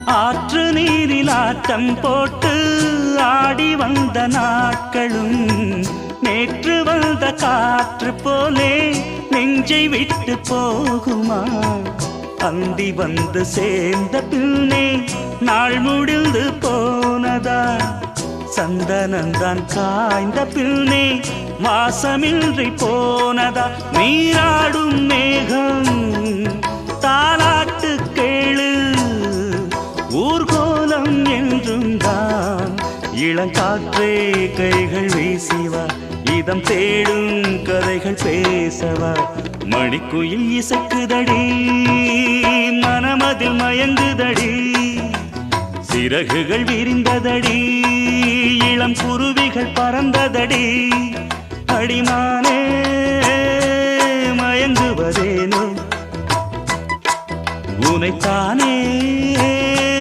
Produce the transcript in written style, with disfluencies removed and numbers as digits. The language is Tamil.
ஆற்று நீரில் ஆட்டம் போட்டு ஆடி வந்த நாட்களும் நேற்று வந்த காற்று போலே நெஞ்சை விட்டு போகுமா? அந்தி வந்து சேர்ந்த பின்னே நாள் முடிந்து போனதா? சந்தனந்தான் காய்ந்த பின்னே வாசமின்றி போனதா? நீராடும் மேகம் தாலாட்டு கேளு, ஊர்கோலம் என்றும் தான். இளங்காற்றே கைகள் வீசிவா, இதம் தேடும் கதைகள் பேசவா. மணிக்குயில் இசைக்குதடி, மனமதில் மயங்குதடி. சிறகுகள் விரிந்ததடி, இளம் குருவிகள் பறந்ததடி. அடிமானே மயங்குவதேனோ, உனைத்தானே